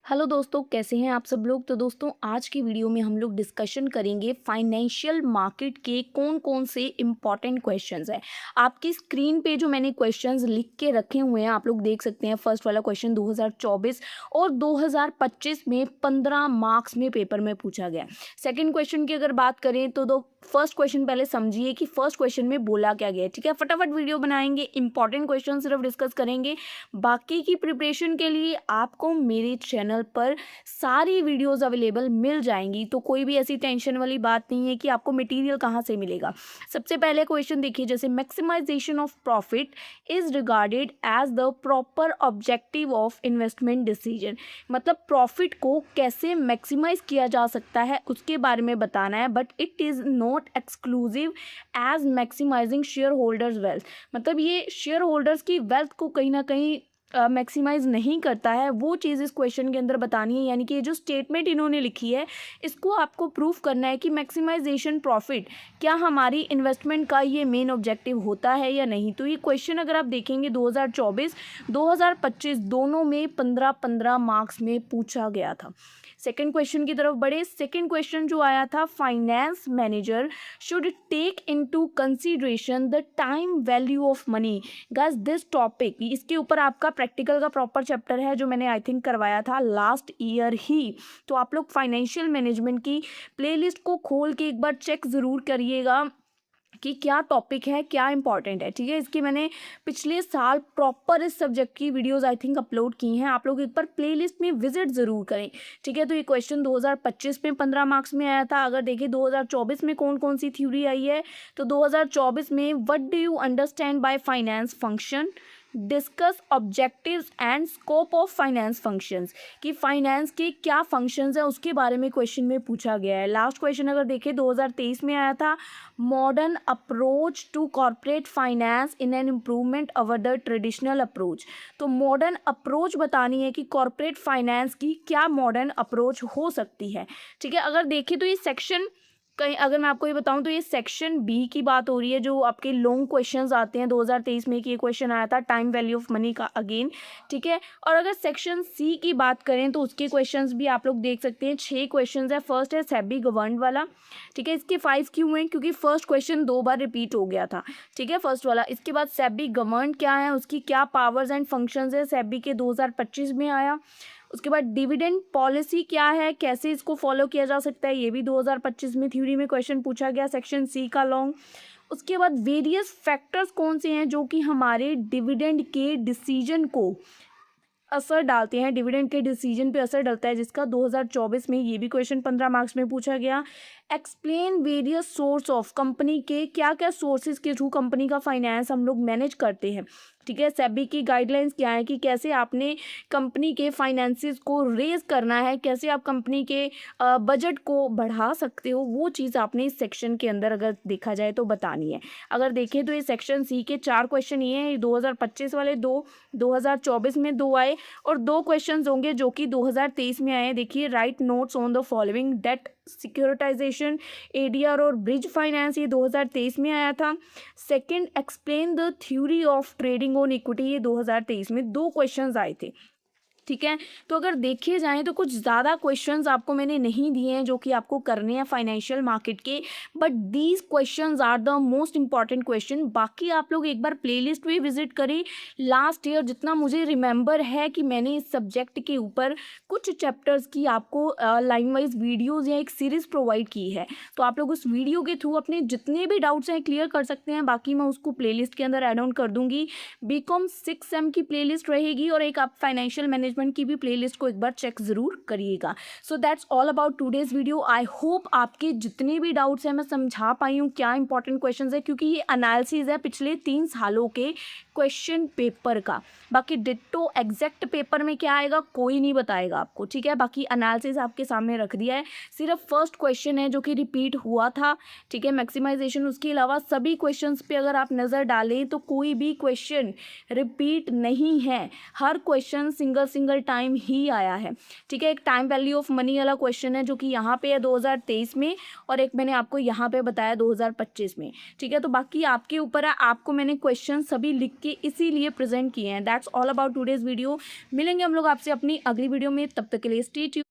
Hello दोस्तों, कैसे हैं आप सब लोग। तो दोस्तों, आज की वीडियो में हम लोग डिस्कशन करेंगे फाइनेंशियल मार्केट के कौन कौन से इम्पॉर्टेंट क्वेश्चंस हैं। आपकी स्क्रीन पे जो मैंने क्वेश्चंस लिख के रखे हुए हैं आप लोग देख सकते हैं। फर्स्ट वाला क्वेश्चन 2024 और 2025 में 15 मार्क्स में पेपर में पूछा गया। सेकंड क्वेश्चन की अगर बात करें तो दो फर्स्ट क्वेश्चन पहले समझिए कि फर्स्ट क्वेश्चन में बोला क्या गया है। ठीक है, फटाफट वीडियो बनाएंगे, इंपॉर्टेंट क्वेश्चन सिर्फ डिस्कस करेंगे। बाकी की प्रिपरेशन के लिए आपको मेरे चैनल पर सारी वीडियोस अवेलेबल मिल जाएंगी, तो कोई भी ऐसी टेंशन वाली बात नहीं है कि आपको मटेरियल कहाँ से मिलेगा। सबसे पहले क्वेश्चन देखिए, जैसे maximization of profit is regarded as the proper objective of investment decision. मतलब प्रॉफिट को कैसे मैक्सिमाइज किया जा सकता है उसके बारे में बताना है, but it is not exclusive as maximizing shareholders wealth. मतलब ये शेयर होल्डर्स की वेल्थ को कहीं ना कहीं मैक्सिमाइज नहीं करता है, वो चीज़ इस क्वेश्चन के अंदर बतानी है। यानी कि ये जो स्टेटमेंट इन्होंने लिखी है इसको आपको प्रूफ करना है कि मैक्सिमाइजेशन प्रॉफिट क्या हमारी इन्वेस्टमेंट का ये मेन ऑब्जेक्टिव होता है या नहीं। तो ये क्वेश्चन अगर आप देखेंगे 2024 2025 दोनों में 15-15 मार्क्स में पूछा गया था। सेकंड क्वेश्चन की तरफ बढ़े। सेकंड क्वेश्चन जो आया था, finance manager should take into consideration the time value of money. Guys this topic, इसके ऊपर आपका प्रैक्टिकल का प्रॉपर चैप्टर है जो मैंने आई थिंक करवाया था लास्ट ईयर ही। तो आप लोग फाइनेंशियल मैनेजमेंट की प्लेलिस्ट को खोल के एक बार चेक ज़रूर करिएगा कि क्या टॉपिक है, क्या इंपॉर्टेंट है। ठीक है, इसकी मैंने पिछले साल प्रॉपर इस सब्जेक्ट की वीडियोस आई थिंक अपलोड की हैं। आप लोग एक बार प्लेलिस्ट में विजिट ज़रूर करें। ठीक है, तो ये क्वेश्चन 2025 में 15 मार्क्स में आया था। अगर देखें 2024 में कौन कौन सी थ्योरी आई है, तो 2024 में what do you understand by finance function, discuss objectives and scope of finance functions, कि फाइनेंस के क्या फंक्शंस हैं उसके बारे में क्वेश्चन में पूछा गया है। लास्ट क्वेश्चन अगर देखें 2023 में आया था, modern approach to corporate finance in an improvement over the traditional approach. तो मॉडर्न अप्रोच बतानी है कि कॉर्पोरेट फाइनेंस की क्या मॉडर्न अप्रोच हो सकती है। ठीक है, अगर देखें तो ये सेक्शन कहीं, अगर मैं आपको ये बताऊं तो ये सेक्शन बी की बात हो रही है, जो आपके लॉन्ग क्वेश्चंस आते हैं। 2023 में एक ये क्वेश्चन आया था टाइम वैल्यू ऑफ मनी का अगेन। ठीक है, और अगर सेक्शन सी की बात करें तो उसके क्वेश्चंस भी आप लोग देख सकते हैं। 6 क्वेश्चंस है। फर्स्ट है सेबी गवर्न वाला। ठीक है, इसके 5 क्यों हैं, क्योंकि फर्स्ट क्वेश्चन 2 बार रिपीट हो गया था। ठीक है, फर्स्ट वाला। इसके बाद सेबी गवर्न क्या है, उसकी क्या पावर्स एंड फंक्शंस है, सेबी के 2025 में आया। उसके बाद डिविडेंड पॉलिसी क्या है, कैसे इसको फॉलो किया जा सकता है, ये भी 2025 में थ्योरी में क्वेश्चन पूछा गया, सेक्शन सी का लॉन्ग। उसके बाद वेरियस फैक्टर्स कौन से हैं जो कि हमारे डिविडेंड के डिसीजन को असर डालते हैं, डिविडेंड के डिसीजन पे असर डालता है, जिसका 2024 में ये भी क्वेश्चन 15 मार्क्स में पूछा गया। Explain various source of company के क्या क्या सोर्सेज के थ्रू कंपनी का फाइनेंस हम लोग मैनेज करते हैं। ठीक है, सेबी की गाइडलाइंस क्या है कि कैसे आपने कंपनी के फाइनेंसेस को रेज करना है, कैसे आप कंपनी के बजट को बढ़ा सकते हो, वो चीज़ आपने इस सेक्शन के अंदर अगर देखा जाए तो बतानी है। अगर देखें तो ये सेक्शन सी के 4 क्वेश्चन ये हैं, 2025 वाले 2, 2024 में 2 आए और 2 क्वेश्चंस होंगे जो कि 2023 में आए। देखिए, write notes on the following, debt securitization, ADR और ब्रिज फाइनेंस, ये 2023 में आया था। Second, explain the theory of trading on equity, ये 2023 में 2 क्वेश्चंस आए थे। ठीक है, तो अगर देखे जाएं तो कुछ ज़्यादा क्वेश्चंस आपको मैंने नहीं दिए हैं जो कि आपको करने हैं फाइनेंशियल मार्केट के, but these questions are the most important question. बाकी आप लोग एक बार प्लेलिस्ट भी विजिट करें। लास्ट ईयर जितना मुझे रिमेंबर है कि मैंने इस सब्जेक्ट के ऊपर कुछ चैप्टर्स की आपको लाइन वाइज वीडियोज़ या एक सीरीज़ प्रोवाइड की है, तो आप लोग उस वीडियो के थ्रू अपने जितने भी डाउट्स हैं क्लियर कर सकते हैं। बाकी मैं उसको प्लेलिस्ट के अंदर ऐड ऑन कर दूंगी। बीकॉम 6 सेम की प्लेलिस्ट रहेगी और एक आप फाइनेंशियल मैनेजमेंट की भी प्लेलिस्ट को एक बार चेक जरूर करिएगा। So that's all about today's video. I hope आपके जितने भी डाउट्स हैं मैं समझा पाई हूँ, क्या इंपॉर्टेंट क्वेश्चंस है, क्योंकि ये एनालिसिस है पिछले 3 सालों के क्वेश्चन पेपर का। बाकी डिट्टो एग्जैक्ट पेपर में क्या आएगा कोई नहीं बताएगा आपको। ठीक है, बाकी एनालिसिस आपके सामने रख दिया है। सिर्फ फर्स्ट क्वेश्चन है जो कि रिपीट हुआ था। ठीक है, मैक्सिमाइजेशन, उसके अलावा सभी क्वेश्चंस पे अगर आप नज़र डालें तो कोई भी क्वेश्चन रिपीट नहीं है। हर क्वेश्चन सिंगल टाइम ही आया है। ठीक है, एक टाइम वैल्यू ऑफ मनी वाला क्वेश्चन है जो कि यहाँ पे है 2023 में, और एक मैंने आपको यहाँ पे बताया 2025 में। ठीक है, तो बाकी आपके ऊपर है, आपको मैंने क्वेश्चन सभी लिख के करके इसीलिए प्रेजेंट किए हैं। That's all about today's video. मिलेंगे हम लोग आपसे अपनी अगली वीडियो में, तब तक के लिए स्टे ट्यून्ड।